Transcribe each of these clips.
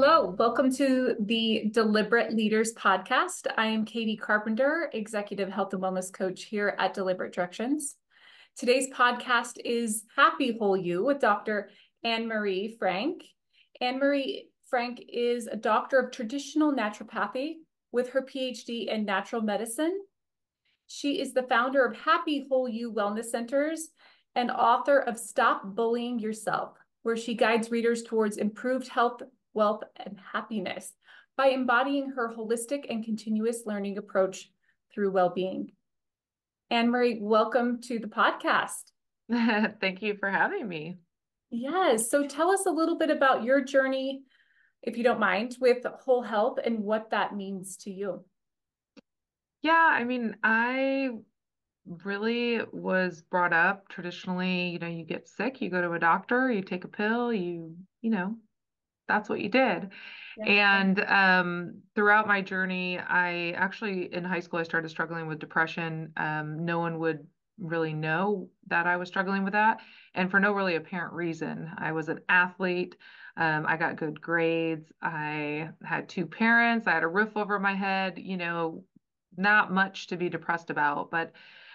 Hello, welcome to the Deliberate Leaders podcast. I am Katie Carpenter, Executive Health and Wellness Coach here at Deliberate Directions. Today's podcast is Happy Whole You with Dr. Anne-Marie Frank. Anne-Marie Frank is a doctor of traditional naturopathy with her PhD in natural medicine. She is the founder of Happy Whole You Wellness Centers and author of Stop Bullying Yourself, where she guides readers towards improved health, wealth, and happiness by embodying her holistic and continuous learning approach through well-being. Anne-Marie, welcome to the podcast. Thank you for having me. Yes, so tell us a little bit about your journey, if you don't mind, with whole health and what that means to you. I really was brought up traditionally, you get sick, you go to a doctor, you take a pill, that's what you did. Yeah. And throughout my journey, I actually in high school I started struggling with depression. No one would really know that I was struggling with that, and for no really apparent reason. I was an athlete. I got good grades. I had two parents. I had a roof over my head. Not much to be depressed about, but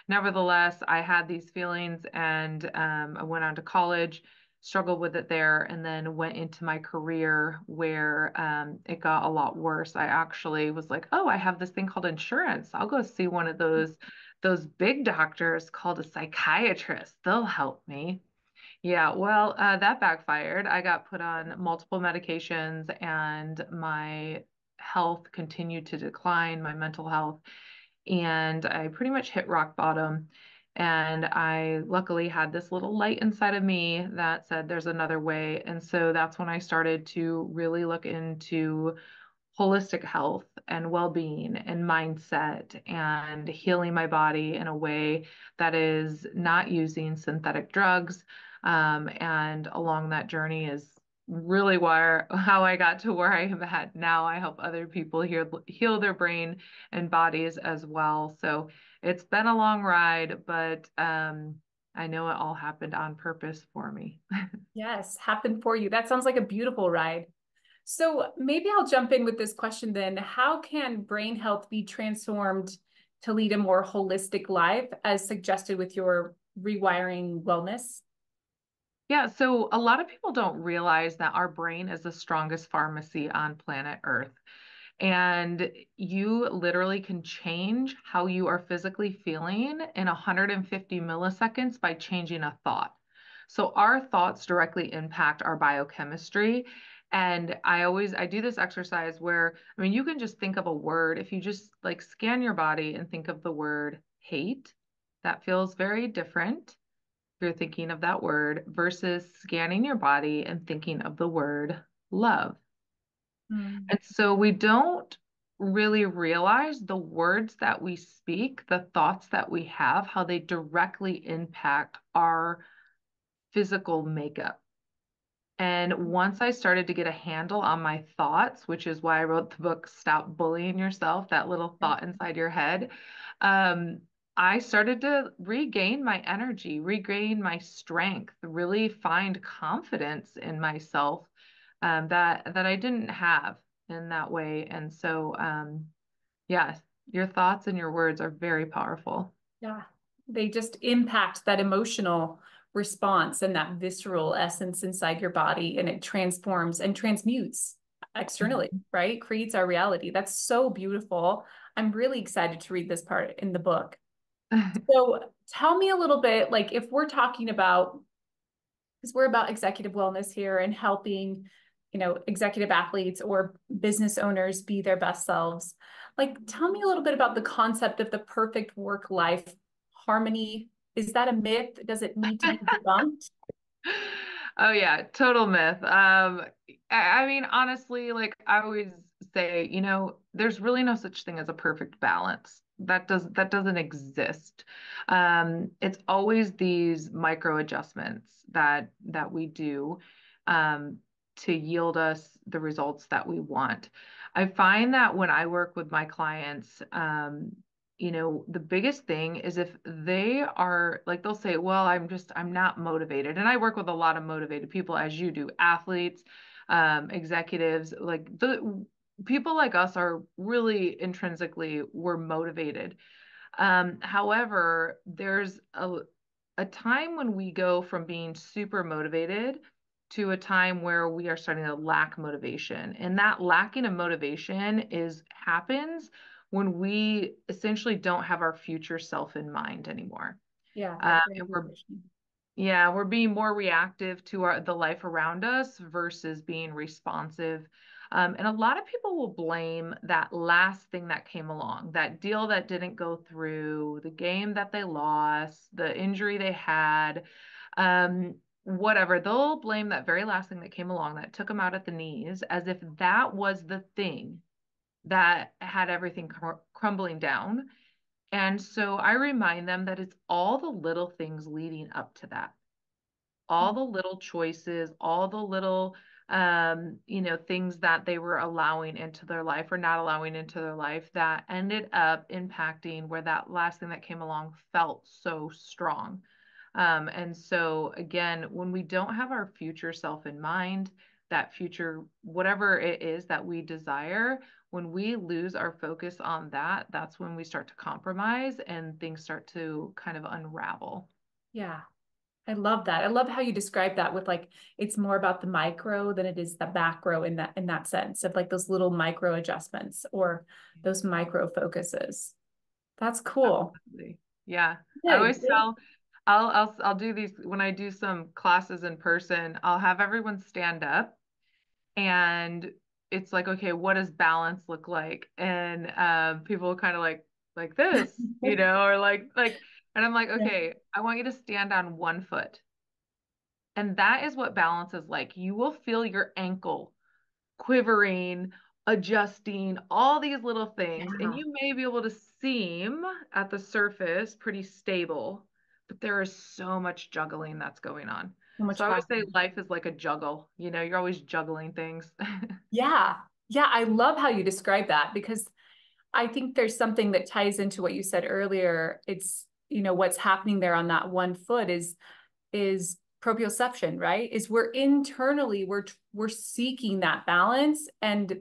nevertheless, I had these feelings, and I went on to college, struggled with it there, and then went into my career where it got a lot worse. I actually was like, oh, I have this thing called insurance. I'll go see one of those big doctors called a psychiatrist. They'll help me. Yeah, well, that backfired. I got put on multiple medications, and my health continued to decline, my mental health, and I pretty much hit rock bottom. And I luckily had this little light inside of me that said there's another way. And so that's when I started to really look into holistic health and well-being and mindset and healing my body in a way that is not using synthetic drugs. And along that journey is really how I got to where I am at now. I help other people heal their brain and bodies as well. So it's been a long ride, but I know it all happened on purpose for me. Yes, happened for you. That sounds like a beautiful ride. So maybe I'll jump in with this question then. How can brain health be transformed to lead a more holistic life as suggested with your rewiring wellness? Yeah, so a lot of people don't realize that our brain is the strongest pharmacy on planet Earth. And you literally can change how you are physically feeling in 150 milliseconds by changing a thought. So our thoughts directly impact our biochemistry. And I do this exercise where, you can just think of a word. If you just like scan your body and think of the word hate, that feels very different you're thinking of that word versus scanning your body and thinking of the word love. Mm. And so we don't really realize the words that we speak, the thoughts that we have, how they directly impact our physical makeup. And once I started to get a handle on my thoughts, which is why I wrote the book, Stop Bullying Yourself, that little Yeah. thought inside your head, um, I started to regain my energy, regain my strength, really find confidence in myself that I didn't have in that way. And so, yes, your thoughts and your words are very powerful. Yeah. They just impact that emotional response and that visceral essence inside your body, and it transforms and transmutes externally, right? Creates our reality. That's so beautiful. I'm really excited to read this part in the book. So tell me a little bit, like if we're talking about, because we're about executive wellness here and helping, executive athletes or business owners be their best selves. Like, tell me a little bit about the concept of the perfect work-life harmony. Is that a myth? Does it need to be debunked? Oh yeah, total myth. Honestly, like I always say, there's really no such thing as a perfect balance. That doesn't exist. It's always these micro adjustments that we do to yield us the results that we want. I find that when I work with my clients, the biggest thing is if they are like, they'll say, well, I'm not motivated. And I work with a lot of motivated people, as you do, athletes, executives, like the people like us are really intrinsically, we're motivated. However, there's a time when we go from being super motivated to a time where we are starting to lack motivation. And that lacking of motivation is happens when we essentially don't have our future self in mind anymore. Yeah, like grand And we're vision. yeah, we're being more reactive to the life around us versus being responsive. And a lot of people will blame that last thing that came along, that deal that didn't go through, the game that they lost, the injury they had, whatever. They'll blame that very last thing that came along that took them out at the knees as if that was the thing that had everything crumbling down. And so I remind them that it's all the little things leading up to that, all the little choices, all the little things that they were allowing into their life or not allowing into their life that ended up impacting where that last thing that came along felt so strong. And so again, when we don't have our future self in mind, that future, whatever it is that we desire, when we lose our focus on that, that's when we start to compromise and things start to kind of unravel. Yeah. I love that. I love how you describe that with like it's more about the micro than it is the macro in that sense of like those little micro adjustments or those micro focuses. That's cool. Absolutely. Yeah. I Good. always tell I'll do these when I do some classes in person, I'll have everyone stand up and it's like, okay, what does balance look like? And people kind of like this, or and I'm like, Yeah. okay, I want you to stand on one foot. And that is what balance is like. You will feel your ankle quivering, adjusting, all these little things. And Yeah. you may be able to seem at the surface pretty stable, but there is so much juggling that's going on. So much So I always say happening. life is like a juggle. You're always juggling things. Yeah. Yeah. I love how you describe that because I think there's something that ties into what you said earlier. It's, what's happening there on that one foot is proprioception, right? Is we're internally we're seeking that balance and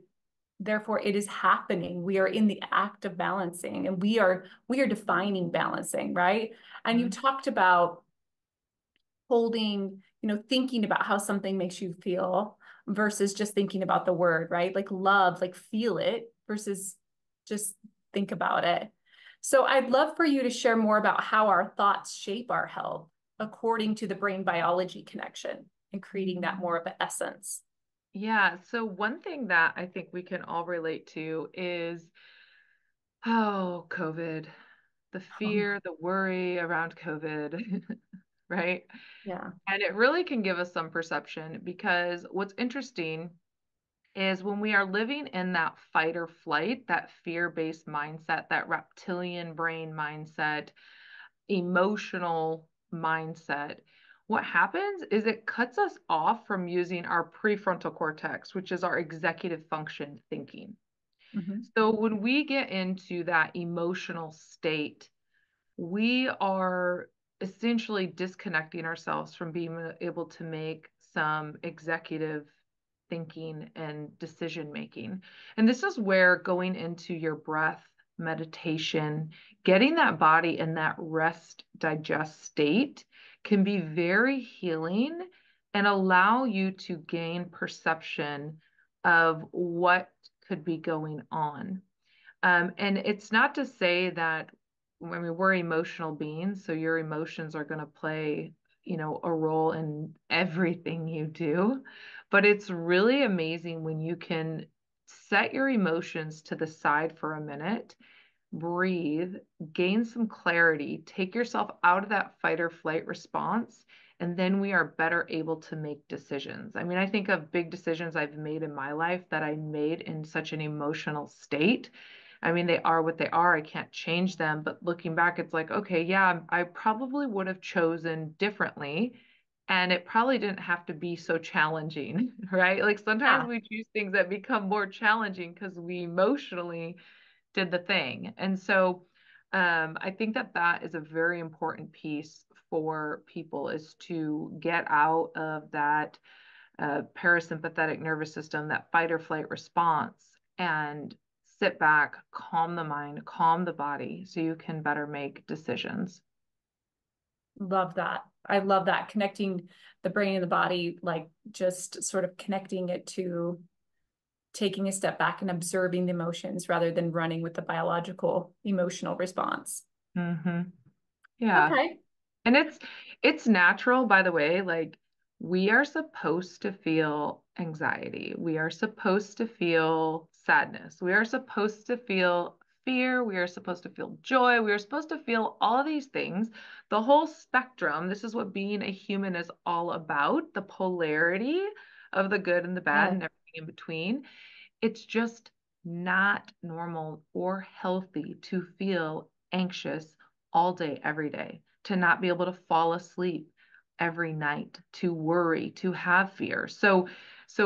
therefore it is happening. We are in the act of balancing and we are defining balancing, right? And you Mhm. talked about holding, thinking about how something makes you feel versus just thinking about the word, right? Like love, like feel it versus just think about it. So I'd love for you to share more about how our thoughts shape our health according to the brain biology connection and creating that more of an essence. Yeah. So one thing that I think we can all relate to is, oh, COVID, the fear, the worry around COVID, right? Yeah. And it really can give us some perception because what's interesting is when we are living in that fight or flight, that fear-based mindset, that reptilian brain mindset, emotional mindset, what happens is it cuts us off from using our prefrontal cortex, which is our executive function thinking. Mhm. So when we get into that emotional state, we are essentially disconnecting ourselves from being able to make some executive thinking and decision making. And this is where going into your breath, meditation, getting that body in that rest, digest state can be very healing and allow you to gain perception of what could be going on. And it's not to say that, I mean, we're emotional beings, so your emotions are going to play, a role in everything you do. But it's really amazing when you can set your emotions to the side for a minute, breathe, gain some clarity, take yourself out of that fight or flight response, and then we are better able to make decisions. I mean, I think of big decisions I've made in my life that I made in such an emotional state. I mean, they are what they are. I can't change them. But looking back, it's like, okay, yeah, I probably would have chosen differently. And it probably didn't have to be so challenging, right? Like sometimes Yeah. we choose things that become more challenging because we emotionally did the thing. And so I think that that is a very important piece for people is to get out of that parasympathetic nervous system, that fight or flight response, and sit back, calm the mind, calm the body so you can better make decisions. Love that. I love that. Connecting the brain and the body, like just sort of connecting it to taking a step back and observing the emotions rather than running with the biological emotional response. Mm-hmm. Yeah. Okay. And it's natural, by the way, like we are supposed to feel anxiety. We are supposed to feel sadness. We are supposed to feel fear. We are supposed to feel joy. We are supposed to feel all of these things. The whole spectrum. This is what being a human is all about, the polarity of the good and the bad Yeah. and everything in between. It's just not normal or healthy to feel anxious all day, every day, to not be able to fall asleep every night, to worry, to have fear. So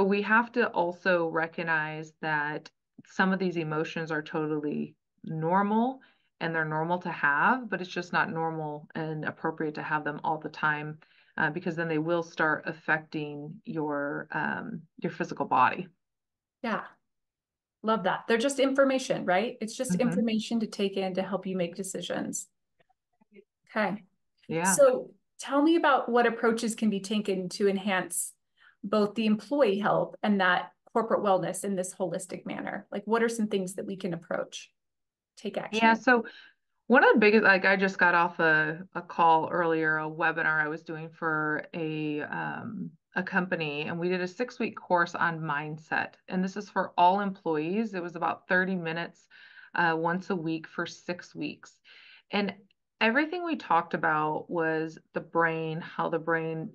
we have to also recognize that some of these emotions are totally normal and they're normal to have, but it's just not normal and appropriate to have them all the time, because then they will start affecting your physical body. Yeah. Love that. They're just information, right? It's just Mhm. information to take in to help you make decisions. Okay. Yeah. So tell me about what approaches can be taken to enhance both the employee health and that corporate wellness in this holistic manner. Like, what are some things that we can approach, take action Yeah. in? So one of the biggest, like I just got off a call earlier, a webinar I was doing for a company, and we did a 6 week course on mindset. And this is for all employees. It was about 30 minutes once a week for 6 weeks. And everything we talked about was the brain, how the brain,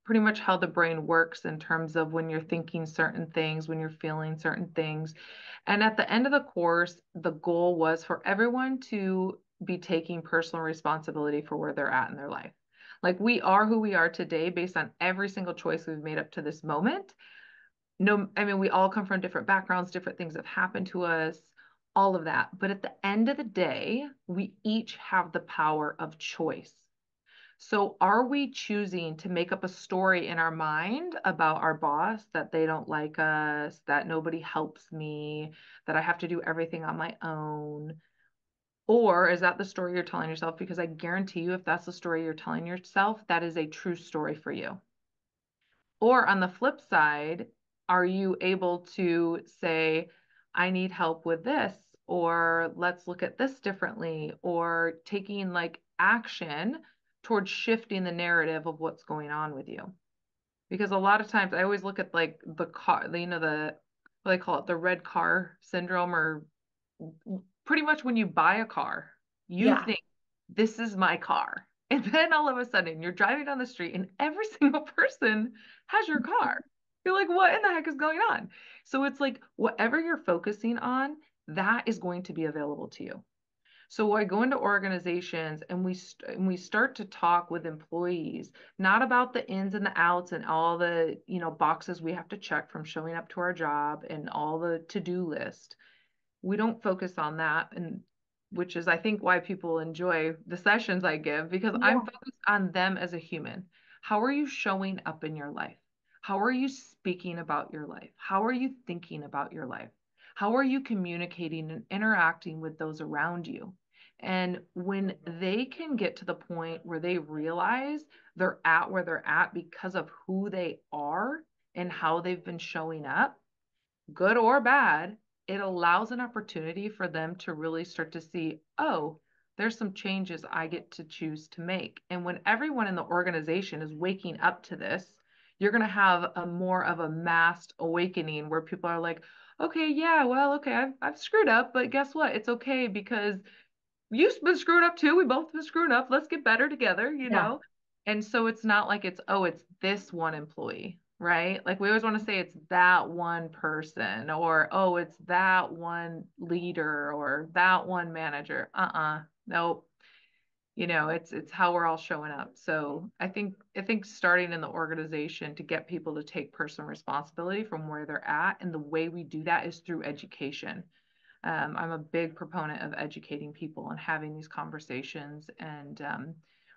pretty much how the brain works in terms of when you're thinking certain things, when you're feeling certain things. And at the end of the course, the goal was for everyone to be taking personal responsibility for where they're at in their life. Like we are who we are today based on every single choice we've made up to this moment. No, I mean, we all come from different backgrounds, different things have happened to us, all of that. But at the end of the day, we each have the power of choice. So are we choosing to make up a story in our mind about our boss, that they don't like us, that nobody helps me, that I have to do everything on my own? Or is that the story you're telling yourself? Because I guarantee you, if that's the story you're telling yourself, that is a true story for you. Or on the flip side, are you able to say, I need help with this, or let's look at this differently, or taking like action towards shifting the narrative of what's going on with you? Because a lot of times I always look at like the car, the what they call it, the red car syndrome, or pretty much when you buy a car, you Yeah. think this is my car. And then all of a sudden you're driving down the street and every single person has your car. You're like, what in the heck is going on? So it's like whatever you're focusing on, that is going to be available to you. So I go into organizations and we start to talk with employees, not about the ins and the outs and all the, boxes we have to check from showing up to our job and all the to-do list. We don't focus on that, and which is I think why people enjoy the sessions I give, because I'm Yeah. focused on them as a human. How are you showing up in your life? How are you speaking about your life? How are you thinking about your life? How are you communicating and interacting with those around you? And when they can get to the point where they realize they're at where they're at because of who they are and how they've been showing up, good or bad, it allows an opportunity for them to really start to see, oh, there's some changes I get to choose to make. And when everyone in the organization is waking up to this, you're going to have a more of a massed awakening where people are like, okay, yeah, well, okay, I've screwed up, but guess what? It's okay because you've been screwing up too. We both been screwing up. Let's get better together, you Yeah. know? And so it's not like it's this one employee, right? Like we always want to say it's that one person, or oh, it's that one leader or that one manager. Nope. It's how we're all showing up. So I think starting in the organization to get people to take personal responsibility from where they're at, and the way we do that is through education. I'm a big proponent of educating people and having these conversations, and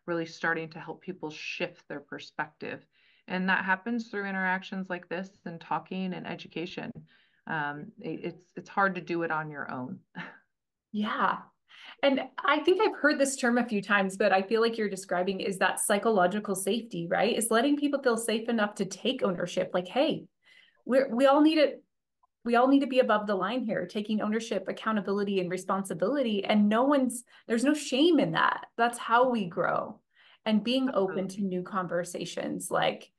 really starting to help people shift their perspective And that happens through interactions like this and talking and education. It's hard to do it on your own. Yeah. And I think I've heard this term a few times, but I feel like you're describing is that psychological safety, right? Is letting people feel safe enough to take ownership. Like, hey, we all need it. We all need to be above the line here, taking ownership, accountability, and responsibility. And there's no shame in that. That's how we grow. And being open to Absolutely. new conversations, like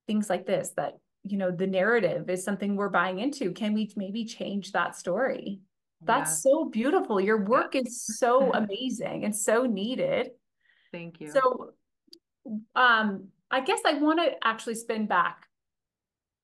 things like this, that, the narrative is something we're buying into. Can we maybe change that story? That's Yes. so beautiful. Your Yeah. work is so amazing and so needed. Thank you. So, I guess I want to actually spin back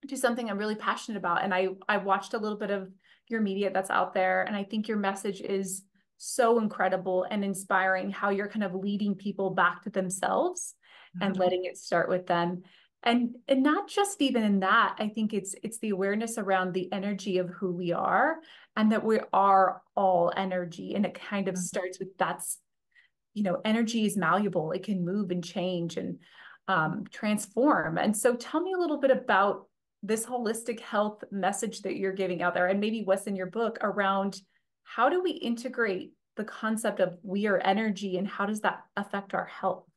to something I'm really passionate about. And I watched a little bit of your media that's out there, and I think your message is so incredible and inspiring, how you're kind of leading people back to themselves and Mhm. letting it start with them. And not just even in that, I think it's the awareness around the energy of who we are, and that we are all energy. And it kind of starts with energy is malleable. It can move and change and transform. And so tell me a little bit about this holistic health message that you're giving out there, and maybe what's in your book around how do we integrate the concept of we are energy, and how does that affect our health?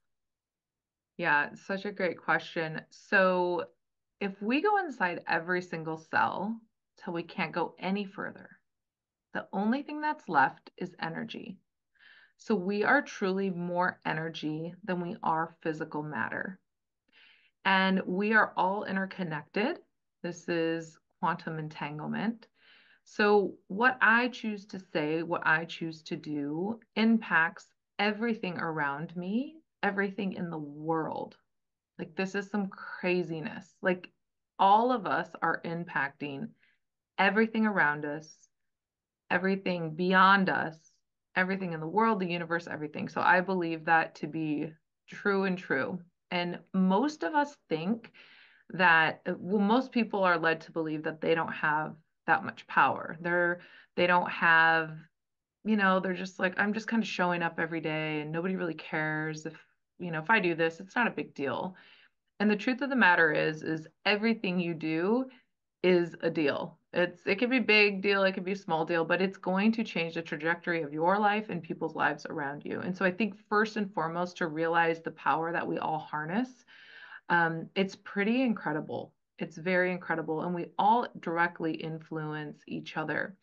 Yeah, such a great question. So, if we go inside every single cell till we can't go any further, the only thing that's left is energy. So, we are truly more energy than we are physical matter. And we are all interconnected. This is quantum entanglement. So, what I choose to say, what I choose to do impacts everything around me, everything in the world. Like, this is some craziness. Like, all of us are impacting everything around us, everything beyond us, everything in the world, the universe, everything. So, I believe that to be true and true. And most of us think that, well, most people are led to believe that they don't have that much power. They don't have, they're just like, I'm just kind of showing up every day and nobody really cares if I do this, it's not a big deal. And the truth of the matter is everything you do is a deal. It could be big deal, it could be a small deal, but it's going to change the trajectory of your life and people's lives around you. And so I think first and foremost to realize the power that we all harness, it's pretty incredible. It's very incredible, and we all directly influence each other.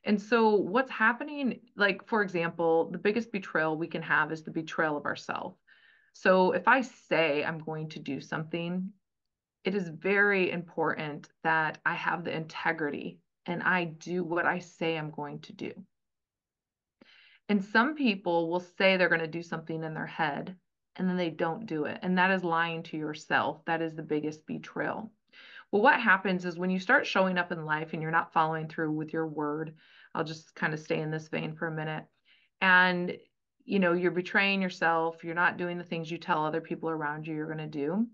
And so what's happening, like for example, the biggest betrayal we can have is the betrayal of ourselves. So if I say I'm going to do something, it is very important that I have the integrity and I do what I say I'm going to do. And some people will say they're going to do something in their head and then they don't do it. And that is lying to yourself. That is the biggest betrayal. Well, what happens is when you start showing up in life and you're not following through with your word, I'll just kind of stay in this vein for a minute. And you're betraying yourself, you're not doing the things you tell other people around you you're going to do.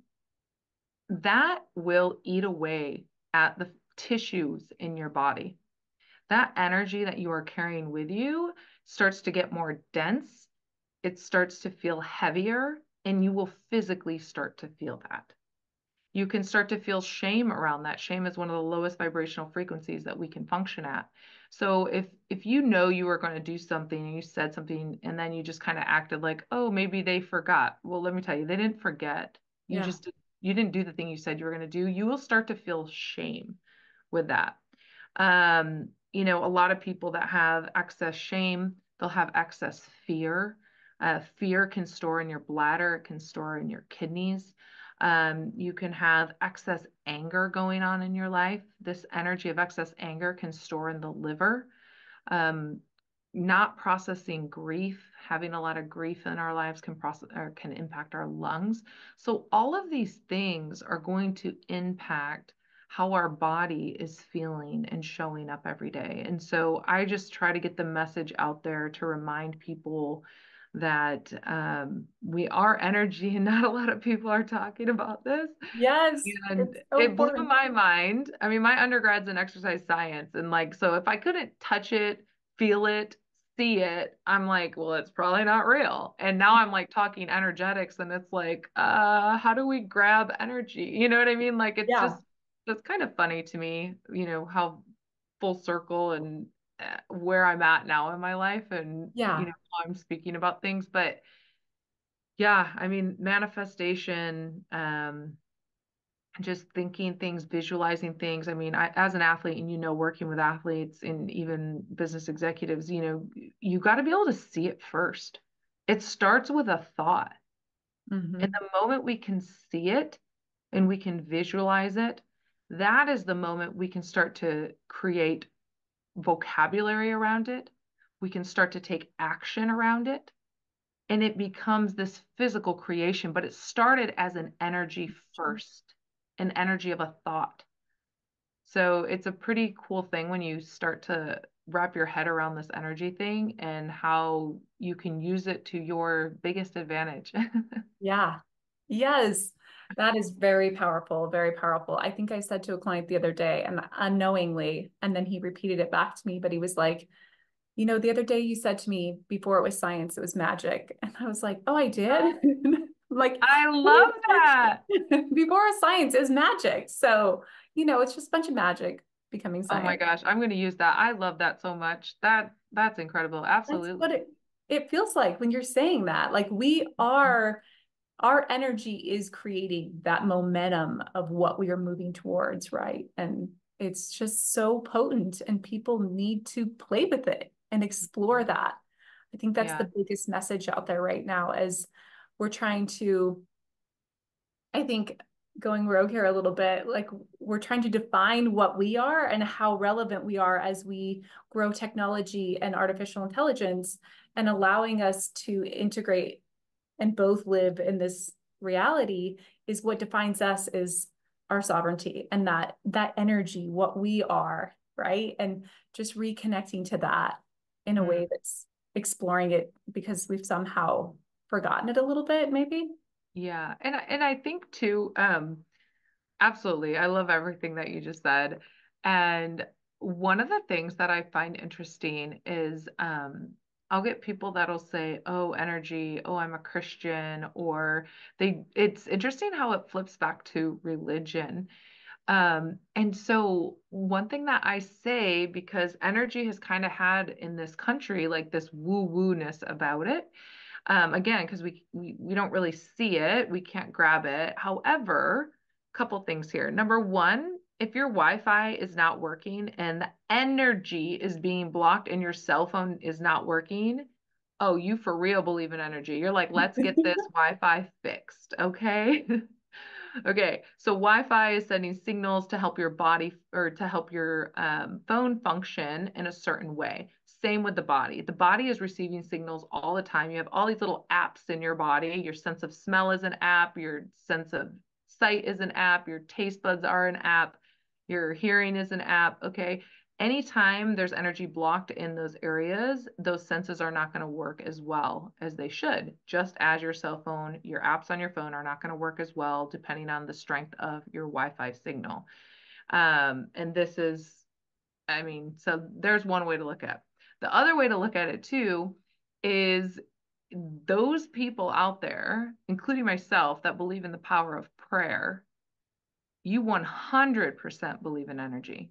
That will eat away at the tissues in your body. That energy that you are carrying with you starts to get more dense. It starts to feel heavier, and you will physically start to feel that. You can start to feel shame around that. Shame is one of the lowest vibrational frequencies that we can function at. So if you know you were going to do something and you said something and then you just kind of acted like, oh, maybe they forgot. Well, let me tell you, they didn't forget. Yeah. You didn't do the thing you said you were going to do. You will start to feel shame with that. A lot of people that have excess shame, they'll have excess fear. Fear can store in your bladder, it can store in your kidneys. You can have excess anger going on in your life. This energy of excess anger can store in the liver. Um, Not processing grief, having a lot of grief in our lives can process or can impact our lungs. So all of these things are going to impact how our body is feeling and showing up every day. And so I just try to get the message out there to remind people that we are energy, and not a lot of people are talking about this. Yes, And it's so it blew important. my mind. I mean, my undergrad's in exercise science, and like, so if I couldn't touch it, feel it, see it, I'm like, well, it's probably not real. And now I'm like talking energetics and it's like, how do we grab energy? You know what I mean? Like it's Yeah. just that's kind of funny to me, how full circle and where I'm at now in my life and Yeah. how I'm speaking about things. But yeah, I mean, manifestation, just thinking things, visualizing things. I mean, as an athlete and, working with athletes and even business executives, you got to be able to see it first. It starts with a thought. And Hmm. the moment we can see it and we can visualize it, that is the moment we can start to create vocabulary around it. We can start to take action around it. And it becomes this physical creation, but it started as an energy first, an energy of a thought. So it's a pretty cool thing when you start to wrap your head around this energy thing and how you can use it to your biggest advantage. Yeah. Yes. That is very powerful, very powerful. I think I said to a client the other day and unknowingly, and then he repeated it back to me, but he was like, the other day you said to me before it was science, it was magic. And I was like, oh, I did? Like, I love that. before it was science, it was magic. So, it's just a bunch of magic becoming Oh my science. gosh, I'm going to use that. I love that so much. That's incredible. That's what Absolutely. it feels like when you're saying that. Like our energy is creating that momentum of what we are moving towards, right? And it's just so potent, and people need to play with it and explore that. I think that's the Yeah. biggest message out there right now as we're trying to, I think, going rogue here a little bit, like we're trying to define what we are and how relevant we are as we grow technology and artificial intelligence and allowing us to integrate and both live in this reality is what defines us as our sovereignty and that energy, what we are, right? And just reconnecting to that in a Mm, way that's exploring it because we've somehow forgotten it a little bit, maybe. yeah. And I think too, absolutely. I love everything that you just said. And one of the things that I find interesting is I'll get people that'll say, "Oh, energy, oh, I'm a Christian," or it's interesting how it flips back to religion. And so one thing that I say, because energy has kind of had in this country like this woo-woo-ness about it, again, because we don't really see it, we can't grab it. However, a couple things here. Number one, if your Wi-Fi is not working and the energy is being blocked and your cell phone is not working, oh, you for real believe in energy. You're like, let's get this Wi-Fi fixed, okay? Okay, so Wi-Fi is sending signals to help your body or to help your phone function in a certain way. Same with the body. The body is receiving signals all the time. You have all these little apps in your body. Your sense of smell is an app. Your sense of sight is an app. Your taste buds are an app. Your hearing is an app. Okay. Anytime there's energy blocked in those areas, those senses are not going to work as well as they should. Just as your cell phone, your apps on your phone are not going to work as well depending on the strength of your Wi-Fi signal. And this is, I mean, so there's one way to look at it. The other way to look at it too is those people out there, including myself, that believe in the power of prayer, you 100% believe in energy.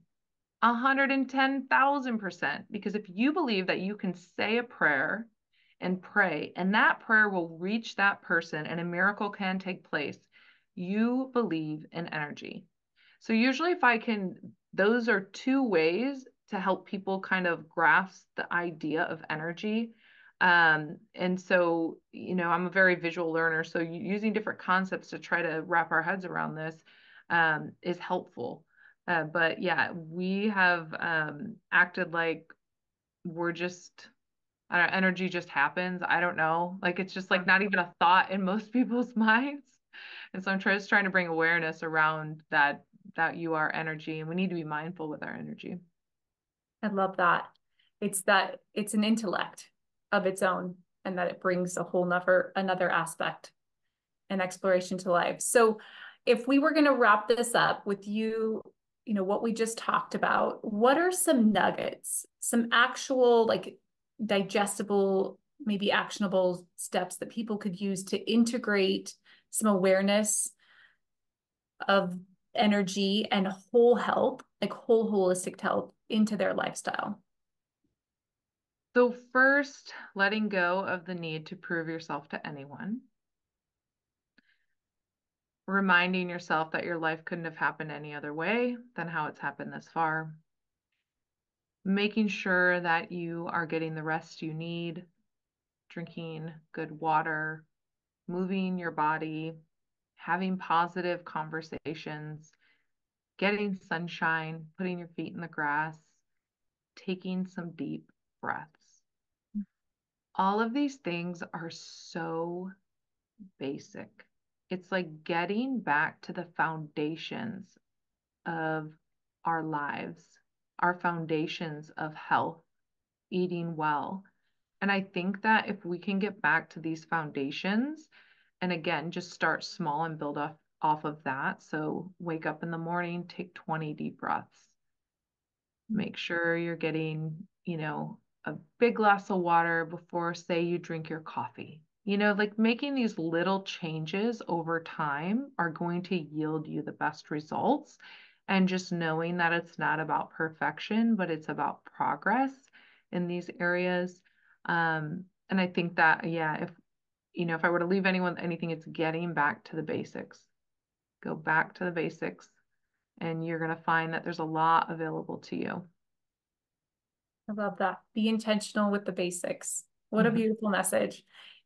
110,000%. Because if you believe that you can say a prayer and pray, and that prayer will reach that person and a miracle can take place, you believe in energy. So usually if I can, those are two ways to help people kind of grasp the idea of energy. And so, I'm a very visual learner. So using different concepts to try to wrap our heads around this is helpful. But yeah, we have acted like we're just, I don't know, energy just happens. I don't know. Like it's just like not even a thought in most people's minds. And so I'm just trying to bring awareness around that you are energy and we need to be mindful with our energy. I love that. It's an intellect of its own and that it brings a whole another aspect and exploration to life. So if we were going to wrap this up with you, what we just talked about, what are some nuggets, some actual like digestible, maybe actionable steps that people could use to integrate some awareness of energy and whole health, like whole holistic health, into their lifestyle? So, first, letting go of the need to prove yourself to anyone, reminding yourself that your life couldn't have happened any other way than how it's happened this far, making sure that you are getting the rest you need, drinking good water, moving your body, having positive conversations, getting sunshine, putting your feet in the grass, taking some deep breaths. All of these things are so basic. It's like getting back to the foundations of our lives, our foundations of health, eating well. And I think that if we can get back to these foundations, and again, just start small and build off of that. So wake up in the morning, take 20 deep breaths. Make sure you're getting, a big glass of water before, say, you drink your coffee. Like making these little changes over time are going to yield you the best results. And just knowing that it's not about perfection, but it's about progress in these areas. And I think that, yeah, if I were to leave anyone anything, it's getting back to the basics. Go back to the basics, and you're going to find that there's a lot available to you. I love that. Be intentional with the basics. What a Mhm. beautiful message.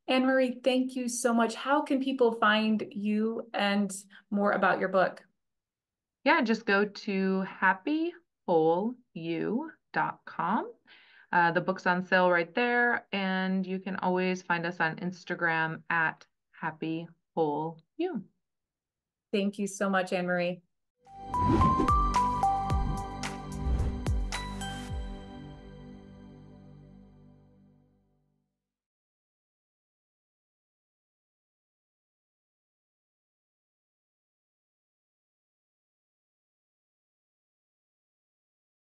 Anne Marie, thank you so much. How can people find you and more about your book? Yeah, just go to happywholeyou.com. The book's on sale right there, and you can always find us on Instagram at happywholeyou. Thank you so much, Anne Marie.